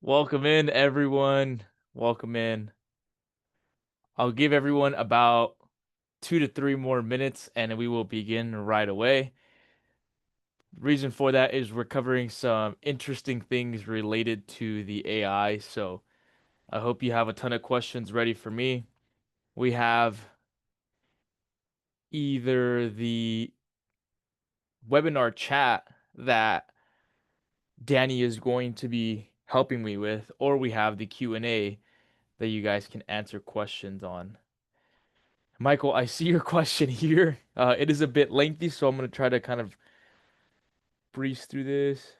Welcome in, everyone. Welcome in. I'll give everyone about 2 to 3 more minutes and we will begin right away. Reason for that is we're covering some interesting things related to the AI. So I hope you have a ton of questions ready for me. We have either the webinar chat that Danny is going to be helping me with, or we have the Q&A that you guys can answer questions on. Michael, I see your question here. It is a bit lengthy, so I'm going to try to kind of breeze through this.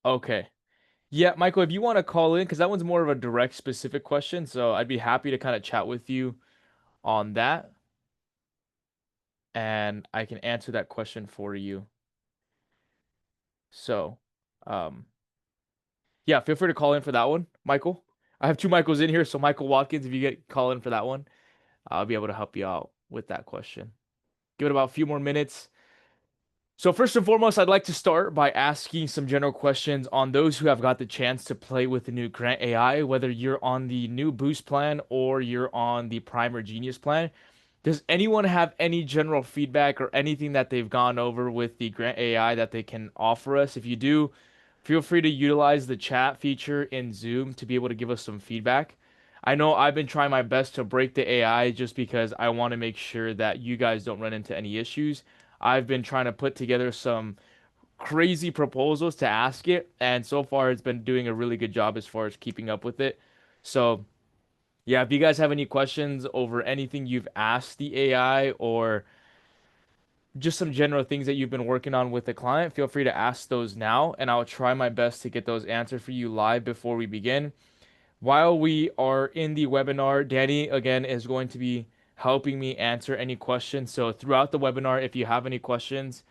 Okay. Yeah, Michael, if you want to call in, because that one's more of a direct, specific question, so I'd be happy to kind of chat with you on that, and I can answer that question for you. So, um, yeah, feel free to call in for that one, Michael. I have two Michaels in here, so Michael Watkins, if you get call in for that one, I'll be able to help you out with that question. Give it about a few more minutes. So first and foremost, I'd like to start by asking some general questions on those who have got the chance to play with the new Grant AI, whether you're on the new Boost plan or you're on the Prime or Genius plan. Does anyone have any general feedback or anything that they've gone over with the Grant AI that they can offer us? If you do, feel free to utilize the chat feature in Zoom to be able to give us some feedback. I know I've been trying my best to break the AI just because I want to make sure that you guys don't run into any issues. I've been trying to put together some crazy proposals to ask it, and so far it's been doing a really good job as far as keeping up with it. So, yeah, if you guys have any questions over anything you've asked the AI or just some general things that you've been working on with the client, feel free to ask those now, and I'll try my best to get those answered for you live before we begin. While we are in the webinar, Danny again is going to be helping me answer any questions. So throughout the webinar, if you have any questions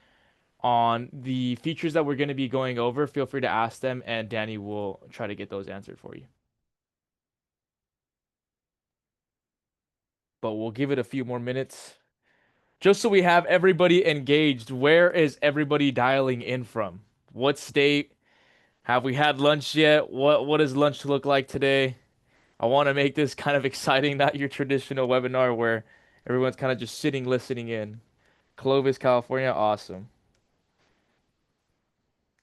on the features that we're going to be going over, feel free to ask them and Danny will try to get those answered for you. But we'll give it a few more minutes just so we have everybody engaged. Where is everybody dialing in from? What state? Have we had lunch yet? What does lunch look like today? I want to make this kind of exciting, not your traditional webinar where everyone's kind of just sitting listening in. Clovis, California, awesome.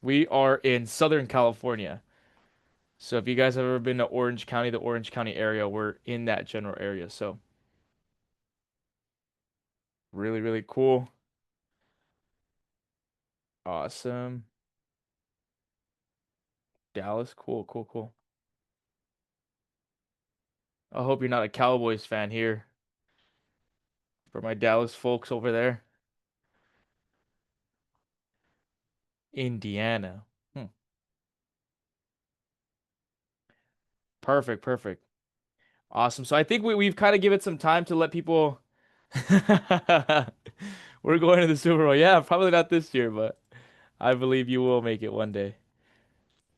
We are in Southern California. So if you guys have ever been to Orange County, the Orange County area, we're in that general area. So really, really cool. Awesome. Dallas, cool, cool, cool. I hope you're not a Cowboys fan here for my Dallas folks over there. Indiana. Hmm. Perfect, perfect. Awesome. So I think we've kind of given some time to let people. We're going to the Super Bowl. Yeah, probably not this year, but I believe you will make it one day.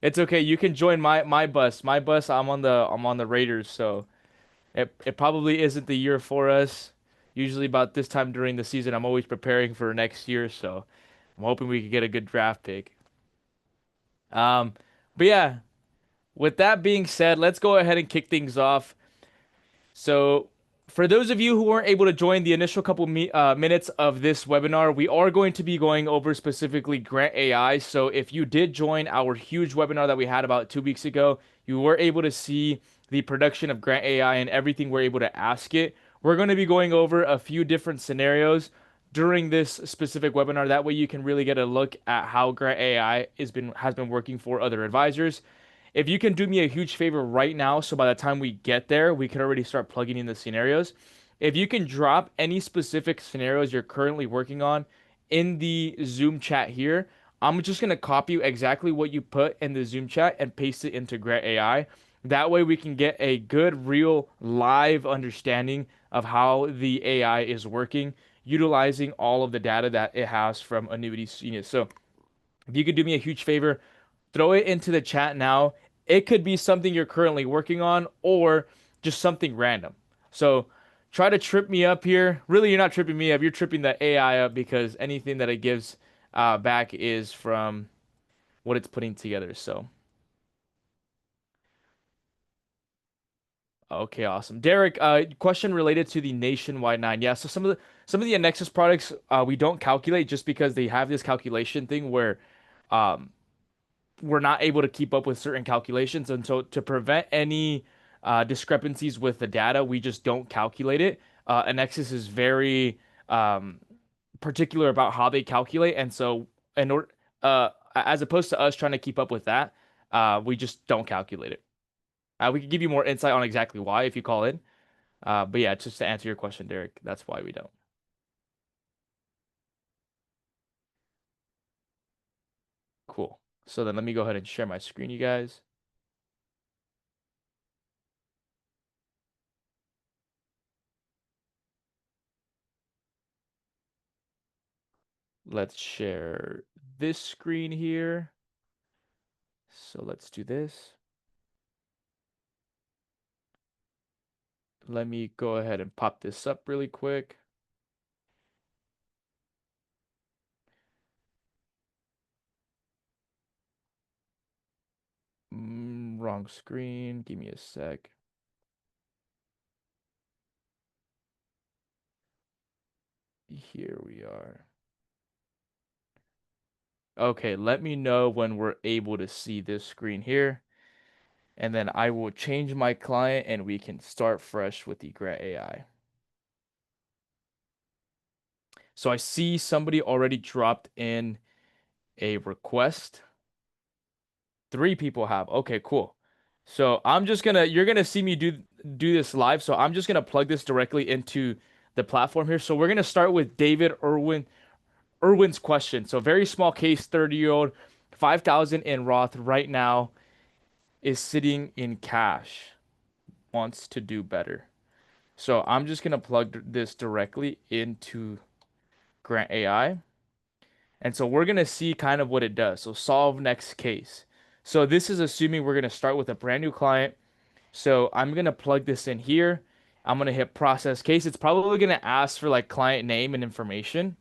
It's okay. You can join my bus. My bus, I'm on the Raiders, so it probably isn't the year for us. Usually about this time during the season, I'm always preparing for next year, so I'm hoping we could get a good draft pick. Um, but yeah, with that being said, let's go ahead and kick things off. So, for those of you who weren't able to join the initial couple minutes of this webinar, we are going to be going over specifically Grant AI. So, if you did join our huge webinar that we had about 2 weeks ago, you were able to see the production of Grant AI and everything we're able to ask it. We're going to be going over a few different scenarios during this specific webinar. That way, you can really get a look at how Grant AI has been working for other advisors. If you can do me a huge favor right now, so by the time we get there, we can already start plugging in the scenarios. If you can drop any specific scenarios you're currently working on in the Zoom chat here, I'm just going to copy exactly what you put in the Zoom chat and paste it into Grant AI. That way we can get a good, real, live understanding of how the AI is working, utilizing all of the data that it has from Annuities Genius. So if you could do me a huge favor, throw it into the chat now. It could be something you're currently working on or just something random. So try to trip me up here. Really, you're not tripping me up. You're tripping the AI up because anything that it gives back is from what it's putting together. So, okay, awesome. Derek, question related to the Nationwide 9. Yeah, so some of the Nexus products we don't calculate just because they have this calculation thing where um, we're not able to keep up with certain calculations. And so to prevent any discrepancies with the data, we just don't calculate it. Nexus is very um, particular about how they calculate. And so in order, as opposed to us trying to keep up with that, we just don't calculate it. We can give you more insight on exactly why if you call in. But yeah, just to answer your question, Derek, that's why we don't. Cool. So then let me go ahead and share my screen, you guys. Let's share this screen here. So let's do this. Let me go ahead and pop this up really quick. Wrong screen. Give me a sec. Here we are. Okay, let me know when we're able to see this screen here. And then I will change my client and we can start fresh with the Grant AI. So I see somebody already dropped in a request. 3 people have. Okay, cool. So you're gonna see me do this live. So I'm just gonna plug this directly into the platform here. So we're gonna start with David Irwin's question. So very small case, 30-year-old, 5,000 in Roth right now is sitting in cash, wants to do better. So I'm just gonna plug this directly into Grant AI. And so we're going to see kind of what it does. So solve next case. So this is assuming we're going to start with a brand new client. So I'm going to plug this in here. I'm going to hit process case. It's probably going to ask for like client name and information.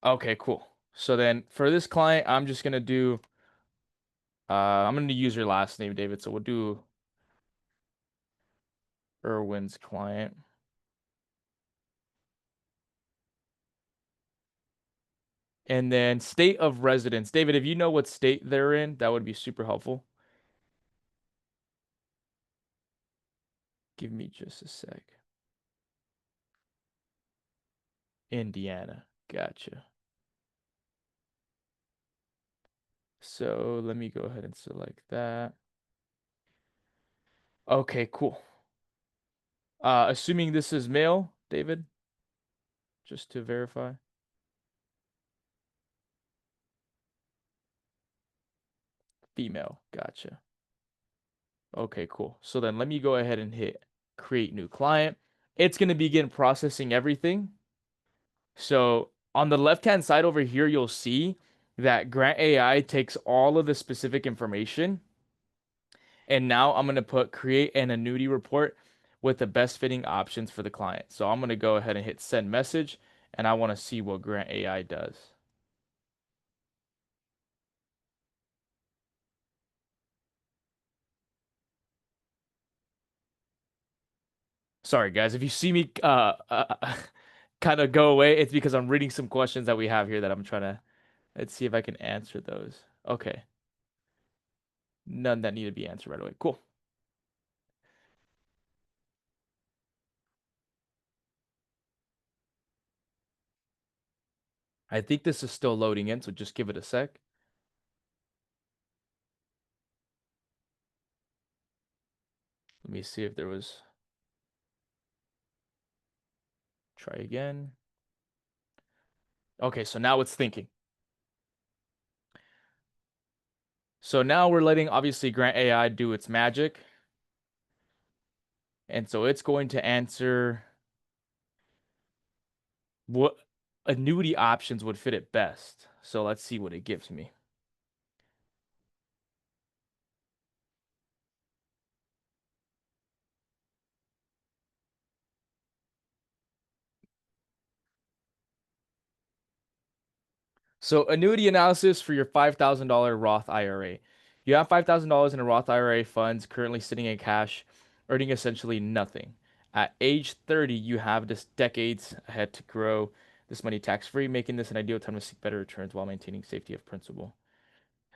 Okay, cool. So then for this client, I'm just going to do, I'm going to use your last name, David. So we'll do Irwin's client. And then state of residence. David, if you know what state they're in, that would be super helpful. Give me just a sec. Indiana. Gotcha. So let me go ahead and select that. Okay, cool. Assuming this is male, David, just to verify. Female. Gotcha. Okay, cool. So then let me go ahead and hit create new client. It's going to begin processing everything. So on the left-hand side over here, you'll see that Grant AI takes all of the specific information. And now I'm going to put create an annuity report with the best fitting options for the client. So I'm going to go ahead and hit send message and I want to see what Grant AI does. Sorry guys, if you see me kind of go away, it's because I'm reading some questions that we have here that I'm trying to let's see if I can answer those. Okay. None that need to be answered right away. Cool. I think this is still loading in, so just give it a sec. Let me see if there was try again. Okay, so now it's thinking. So now we're letting obviously Grant AI do its magic. And so it's going to answer what annuity options would fit it best. So let's see what it gives me. So annuity analysis for your $5,000 Roth IRA. You have $5,000 in a Roth IRA funds currently sitting in cash, earning essentially nothing. At age 30, you have this decades ahead to grow this money tax-free, making this an ideal time to seek better returns while maintaining safety of principal.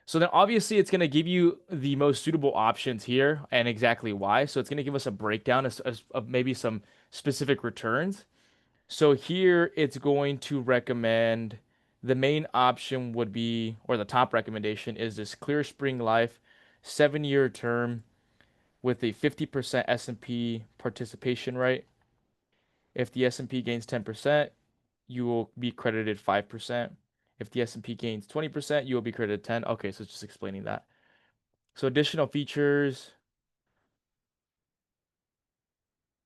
So then obviously it's going to give you the most suitable options here and exactly why. So it's going to give us a breakdown of maybe some specific returns. So here it's going to recommend the main option would be, or the top recommendation is this Clear Spring Life 7-year term with a 50% S&P participation rate. If the S&P gains 10%, you will be credited 5%. If the S&P gains 20%, you will be credited 10. Okay, so it's just explaining that. So additional features.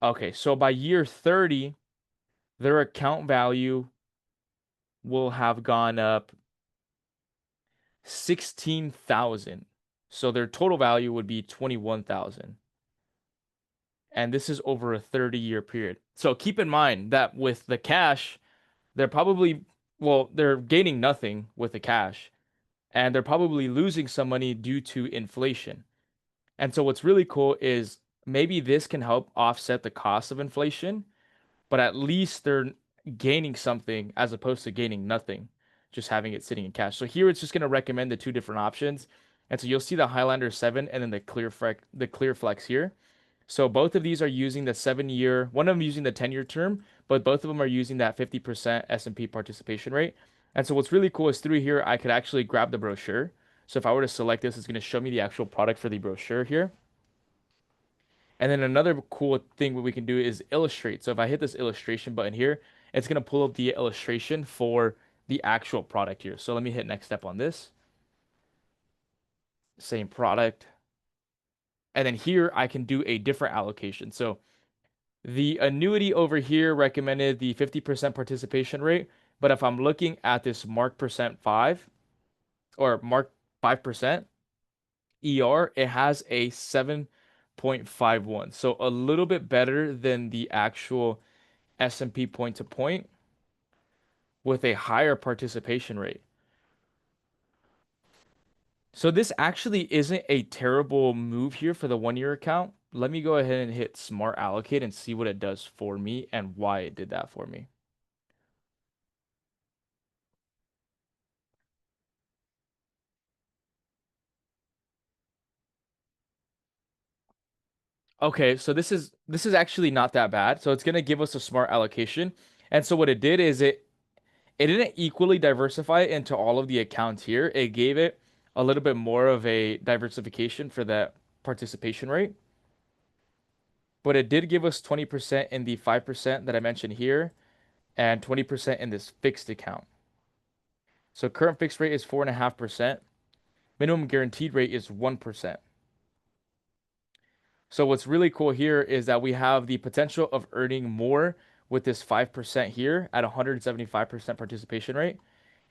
Okay, so by year 30, their account value will have gone up 16,000. So their total value would be 21,000. And this is over a 30-year period. So keep in mind that with the cash, they're probably, well, they're gaining nothing with the cash, and they're probably losing some money due to inflation. And so what's really cool is maybe this can help offset the cost of inflation, but at least they're gaining something as opposed to gaining nothing, just having it sitting in cash. So here it's just going to recommend the two different options. And so you'll see the Highlander 7 and then the Clear Flex here. So both of these are using the 7-year, one of them using the 10-year term, but both of them are using that 50% S&P participation rate. And so what's really cool is through here, I could actually grab the brochure. So if I were to select this, it's going to show me the actual product for the brochure here. And then another cool thing what we can do is illustrate. So if I hit this illustration button here, it's going to pull up the illustration for the actual product here. So let me hit next step on this. Same product. And then here I can do a different allocation. So the annuity over here recommended the 50% participation rate. But if I'm looking at this mark percent 5 or mark 5% ER, it has a 7.51. So a little bit better than the actual S&P point to point with a higher participation rate. So this actually isn't a terrible move here for the 1-year account. Let me go ahead and hit Smart Allocate and see what it does for me and why it did that for me. Okay, so this is actually not that bad. So it's gonna give us a smart allocation. And so what it did is it didn't equally diversify it into all of the accounts here. It gave it a little bit more of a diversification for that participation rate. But it did give us 20% in the 5% that I mentioned here and 20% in this fixed account. So current fixed rate is 4.5%. Minimum guaranteed rate is 1%. So what's really cool here is that we have the potential of earning more with this 5% here at 175% participation rate,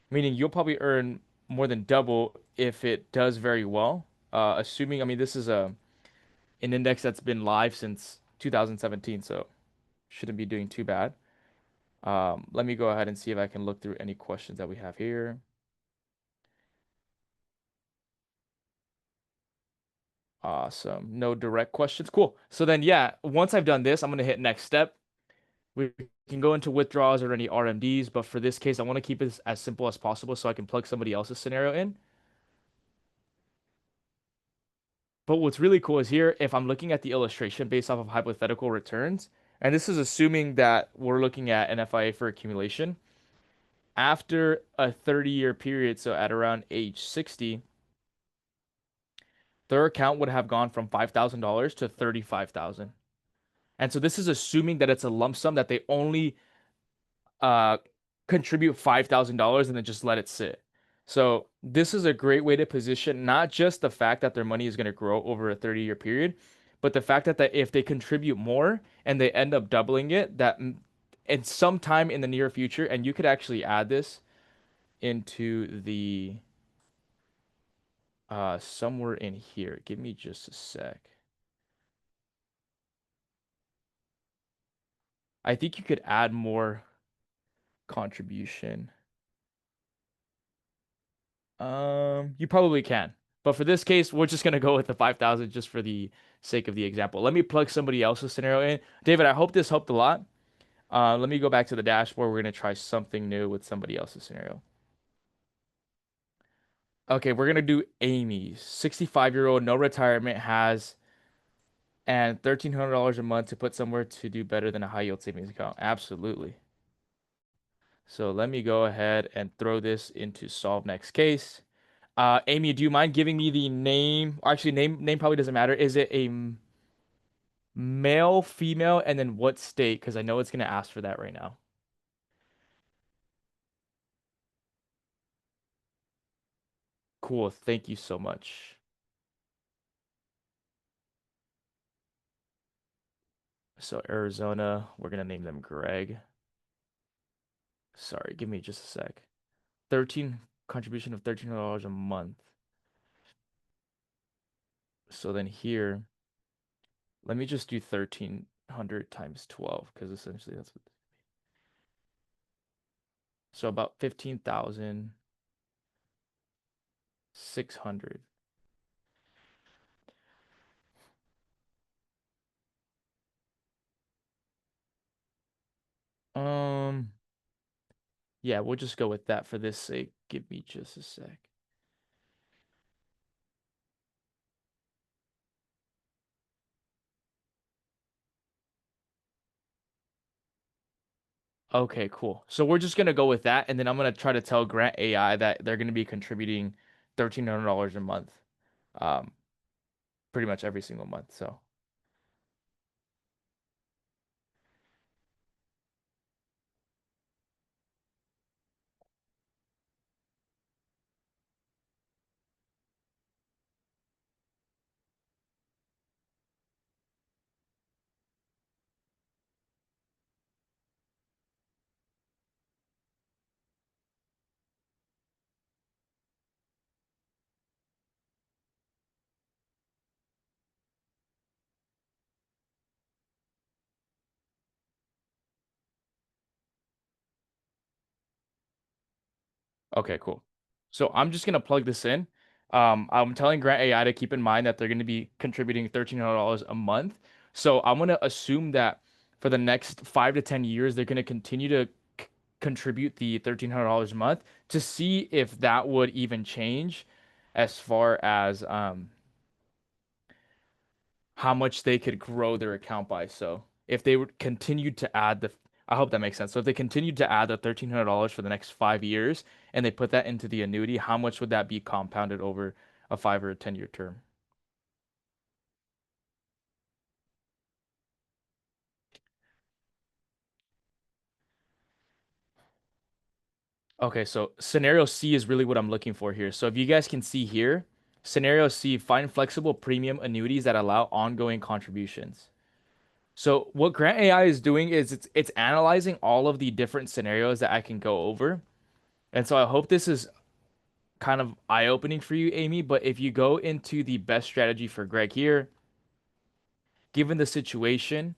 meaning you'll probably earn more than double if it does very well. Assuming, I mean, this is an index that's been live since 2017, so shouldn't be doing too bad. Let me go ahead and see if I can look through any questions that we have here. Awesome. No direct questions. Cool. So then, yeah, once I've done this, I'm going to hit next step. We can go into withdrawals or any RMDs, but for this case, I want to keep it as simple as possible so I can plug somebody else's scenario in. But what's really cool is here, if I'm looking at the illustration based off of hypothetical returns, and this is assuming that we're looking at an FIA for accumulation, after a 30-year period, so at around age 60, their account would have gone from $5,000 to 35,000. And so this is assuming that it's a lump sum that they only uh contribute $5,000 and then just let it sit. So this is a great way to position not just the fact that their money is going to grow over a 30-year period, but the fact that if they contribute more and they end up doubling it, that in some time in the near future, and you could actually add this into the somewhere in here. Give me just a sec. I think you could add more contribution. You probably can. But for this case, we're just gonna go with the 5,000 just for the sake of the example. Let me plug somebody else's scenario in. David, I hope this helped a lot. Let me go back to the dashboard. We're gonna try something new with somebody else's scenario. Okay, we're gonna do Amy, 65-year-old, no retirement, has and $1,300 a month to put somewhere to do better than a high yield savings account. Absolutely. So let me go ahead and throw this into solve next case. Amy, do you mind giving me the name? Actually, name probably doesn't matter. Is it a male, female, and then what state? Because I know it's gonna ask for that right now. Cool. Thank you so much. So Arizona, we're gonna name them Greg. Sorry, give me just a sec. 13 contribution of $1,300 a month. So then here, let me just do 1,300 times 12 because essentially that's what. So about 15,600. Um, yeah, we'll just go with that for this sake. Give me just a sec. Okay, cool. So we're just gonna go with that, and then I'm gonna try to tell Grant AI that they're gonna be contributing $1,300 a month, um, pretty much every single month. So okay, cool. So I'm just gonna plug this in. I'm telling Grant AI to keep in mind that they're gonna be contributing $1,300 a month. So I'm gonna assume that for the next 5 to 10 years, they're gonna continue to contribute the $1,300 a month to see if that would even change as far as how much they could grow their account by. So if they would continue to add the, I hope that makes sense. So if they continued to add the $1,300 for the next 5 years and they put that into the annuity, how much would that be compounded over a 5 or a 10 year term? Okay, so scenario C is really what I'm looking for here. So if you guys can see here, scenario C, find flexible premium annuities that allow ongoing contributions. So what Grant AI is doing is it's analyzing all of the different scenarios that I can go over. And so I hope this is kind of eye-opening for you, Amy. But if you go into the best strategy for Greg here, given the situation,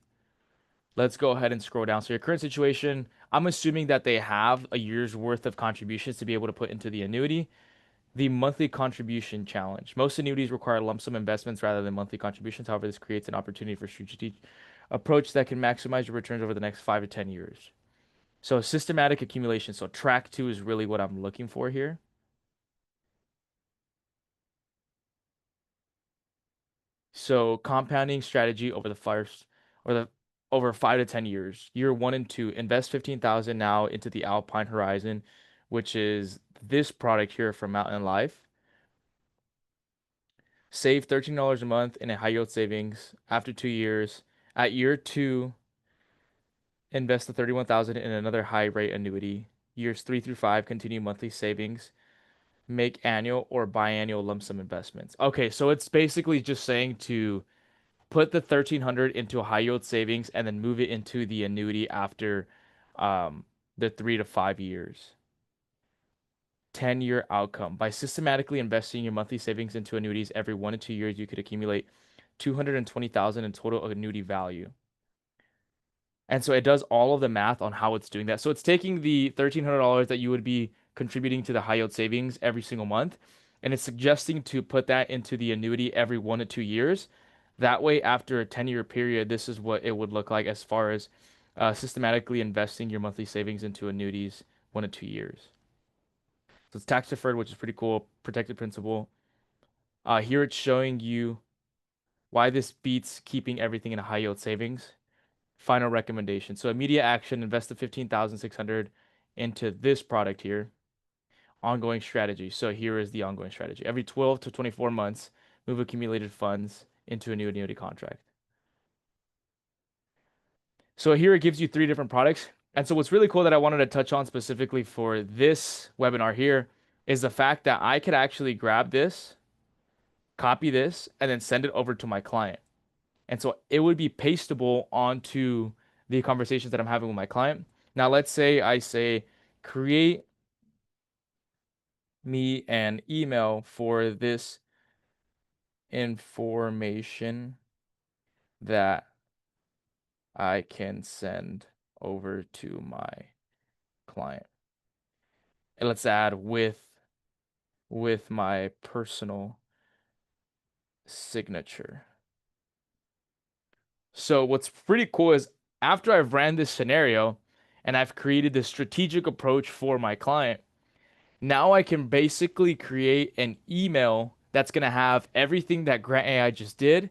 let's go ahead and scroll down. So your current situation, I'm assuming that they have a year's worth of contributions to be able to put into the annuity. The monthly contribution challenge. Most annuities require lump sum investments rather than monthly contributions. However, this creates an opportunity for strategic approach that can maximize your returns over the next 5 to 10 years. So systematic accumulation. So track two is really what I'm looking for here. So compounding strategy over the first or the over 5 to 10 years. Year one and two, invest 15,000 now into the Alpine Horizon, which is this product here from Mountain Life. Save $13 a month in a high yield savings after 2 years. At year two, invest the 31,000 in another high rate annuity. Years three through five, continue monthly savings. Make annual or biannual lump sum investments. Okay, so it's basically just saying to put the 1,300 into a high yield savings and then move it into the annuity after the 3 to 5 years. 10-year outcome. By systematically investing your monthly savings into annuities every 1 to 2 years, you could accumulate 220,000 in total annuity value. And so it does all of the math on how it's doing that. So it's taking the $1,300 that you would be contributing to the high yield savings every single month. And it's suggesting to put that into the annuity every 1 to 2 years. That way, after a 10-year period, this is what it would look like as far as systematically investing your monthly savings into annuities 1 to 2 years. So it's tax deferred, which is pretty cool. Protected principal. Here it's showing you why this beats keeping everything in a high yield savings. Final recommendation. So immediate action, invest the 15,600 into this product here. Ongoing strategy. So here is the ongoing strategy. Every 12 to 24 months, move accumulated funds into a new annuity contract. So here it gives you three different products. And so what's really cool that I wanted to touch on specifically for this webinar here is the fact that I could actually grab this, copy this, and then send it over to my client. And so it would be pastable onto the conversations that I'm having with my client. Now, let's say I say, create me an email for this information that I can send over to my client. And let's add with my personal signature. So what's pretty cool is after I've ran this scenario and I've created this strategic approach for my client, now I can basically create an email that's going to have everything that GrantAI just did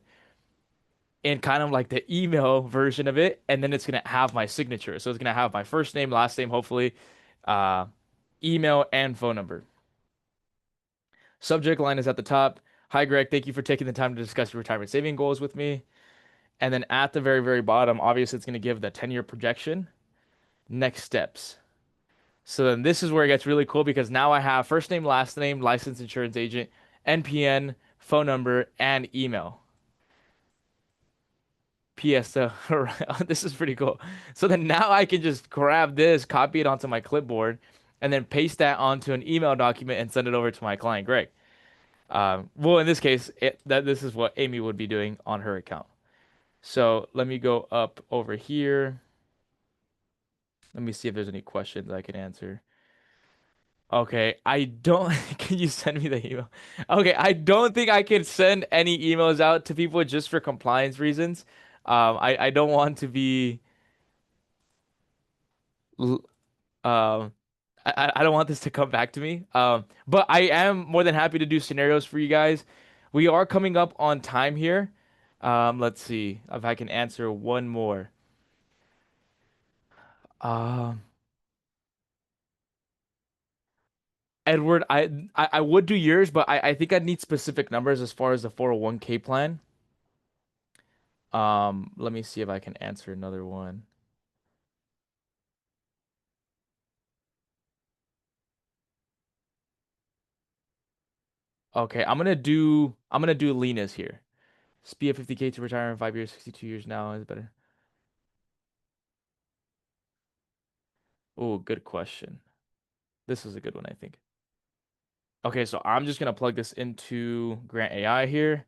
in kind of like the email version of it, and then it's going to have my signature. So it's going to have my first name, last name, hopefully, uh, email, and phone number. Subject line is at the top. Hi, Greg. Thank you for taking the time to discuss your retirement saving goals with me. And then at the very, very bottom, obviously, it's going to give the 10-year projection. Next steps. So then this is where it gets really cool because now I have first name, last name, licensed insurance agent, NPN, phone number, and email. PS, this is pretty cool. So then now I can just grab this, copy it onto my clipboard, and then paste that onto an email document and send it over to my client, Greg. Well, in this case, this is what Amy would be doing on her account. So let me go up over here. Let me see if there's any questions I can answer. Okay, I don't. Can you send me the email? Okay, I don't think I can send any emails out to people just for compliance reasons. I don't want to be. l- Um, I don't want this to come back to me. But I am more than happy to do scenarios for you guys. We are coming up on time here. Let's see if I can answer one more. Um, Edward, I would do yours, but I think I'd need specific numbers as far as the 401k plan. Let me see if I can answer another one. Okay, I'm gonna do Lena's here. SPIA 50K to retire in 5 years, 62 years now is better. Oh, good question. This is a good one, I think. Okay, so I'm just gonna plug this into GrantAI here.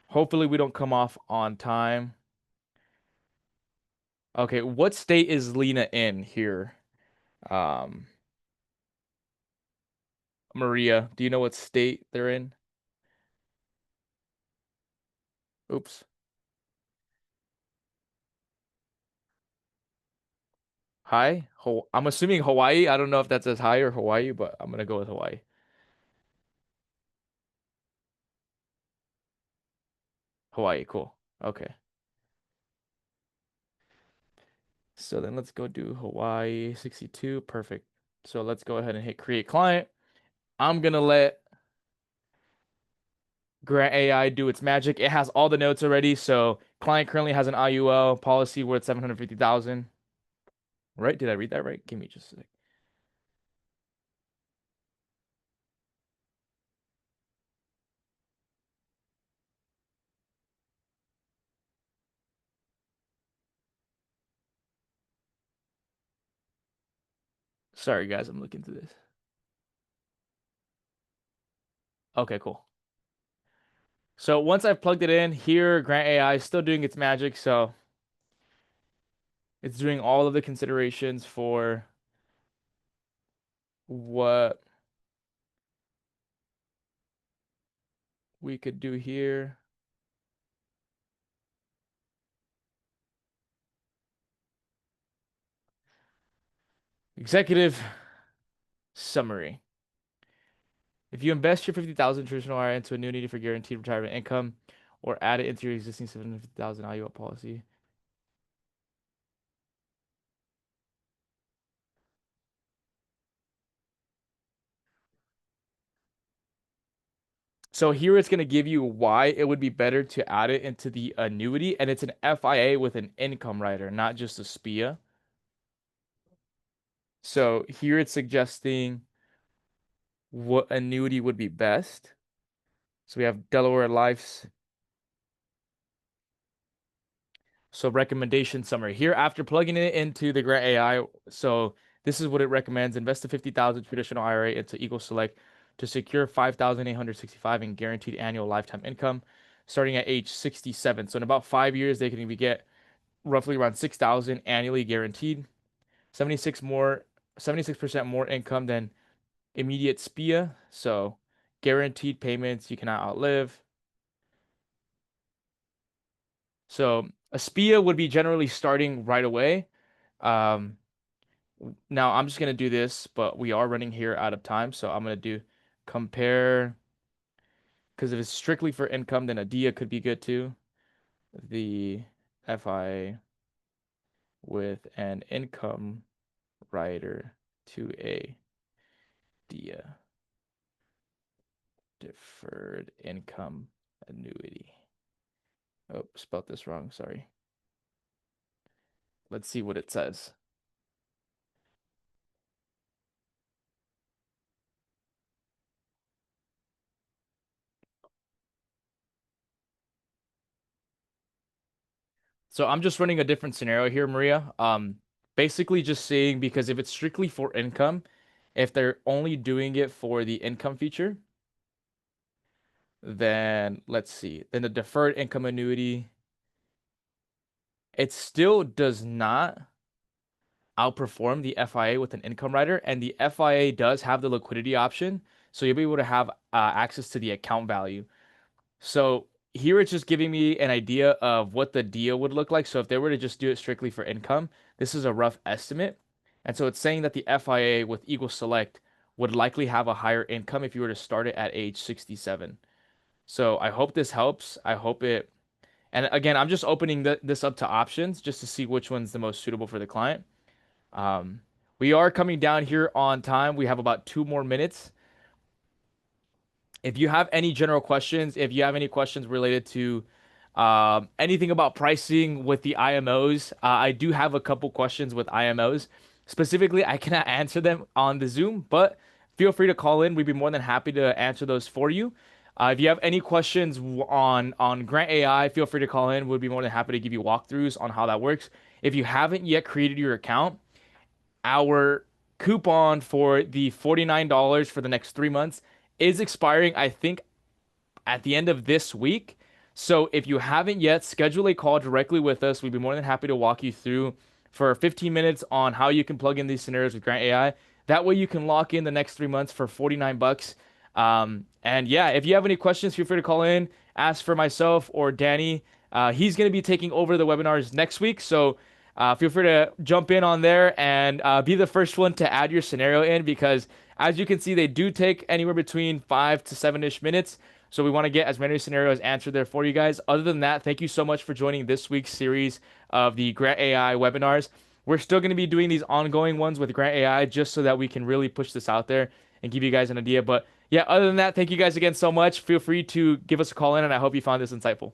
Hopefully we don't come off on time. Okay, what state is Lena in here? Um, Maria, do you know what state they're in? Oops. Hi. I'm assuming Hawaii. I don't know if that says hi or Hawaii, but I'm gonna go with Hawaii. Hawaii, cool. Okay. So then let's go do Hawaii 62. Perfect. So let's go ahead and hit create client. I'm gonna let Grant AI do its magic. It has all the notes already. So client currently has an IUL policy worth 750,000. Right? Did I read that right? Give me just a sec. Sorry guys, I'm looking through this. Okay, cool. So once I've plugged it in here, Grant AI is still doing its magic. So it's doing all of the considerations for what we could do here. Executive summary. If you invest your 50,000 traditional IRA into annuity for guaranteed retirement income or add it into your existing 750,000 IUL policy. So here it's going to give you why it would be better to add it into the annuity, and it's an FIA with an income rider, not just a SPIA. So here it's suggesting what annuity would be best. So we have Delaware Life's. So recommendation summary here after plugging it into the Grant AI. So this is what it recommends. Invest the 50,000 traditional IRA into Eagle Select to secure 5,865 in guaranteed annual lifetime income starting at age 67. So in about 5 years, they can maybe get roughly around 6,000 annually guaranteed. 76 more, 76% more income than immediate SPIA. So guaranteed payments you cannot outlive. So a SPIA would be generally starting right away. Um, Now I'm just gonna do this, but we are running here out of time, so I'm gonna do compare because if it's strictly for income, then a DIA could be good too. The FI with an income rider to a DIA deferred income annuity. Oh, spelled this wrong, sorry. Let's see what it says. So I'm just running a different scenario here, Maria. Basically just saying because if it's strictly for income, if they're only doing it for the income feature, then let's see. Then the deferred income annuity, it still does not outperform the FIA with an income rider, and the FIA does have the liquidity option, so you'll be able to have access to the account value. So here it's just giving me an idea of what the deal would look like. So if they were to just do it strictly for income, this is a rough estimate. And so it's saying that the FIA with Eagle Select would likely have a higher income if you were to start it at age 67. So I hope this helps. I hope it. And again, I'm just opening this up to options just to see which one's the most suitable for the client. Um, we are coming down here on time. We have about 2 more minutes. If you have any general questions, if you have any questions related to anything about pricing with the IMOs, I do have a couple questions with IMOs. Specifically, I cannot answer them on the Zoom, but feel free to call in. We'd be more than happy to answer those for you. If you have any questions on Grant AI, feel free to call in. We'd be more than happy to give you walkthroughs on how that works. If you haven't yet created your account, our coupon for the $49 for the next 3 months is expiring, I think, at the end of this week. So if you haven't yet, schedule a call directly with us. We'd be more than happy to walk you through for 15 minutes on how you can plug in these scenarios with Grant AI. That way you can lock in the next 3 months for 49 bucks. And yeah, if you have any questions, feel free to call in, ask for myself or Danny. He's going to be taking over the webinars next week. So feel free to jump in on there and be the first one to add your scenario in because as you can see, they do take anywhere between 5 to 7-ish minutes. So we want to get as many scenarios answered there for you guys. Other than that, thank you so much for joining this week's series of the Grant AI webinars. We're still going to be doing these ongoing ones with Grant AI just so that we can really push this out there and give you guys an idea. But yeah, other than that, thank you guys again so much. Feel free to give us a call in, and I hope you found this insightful.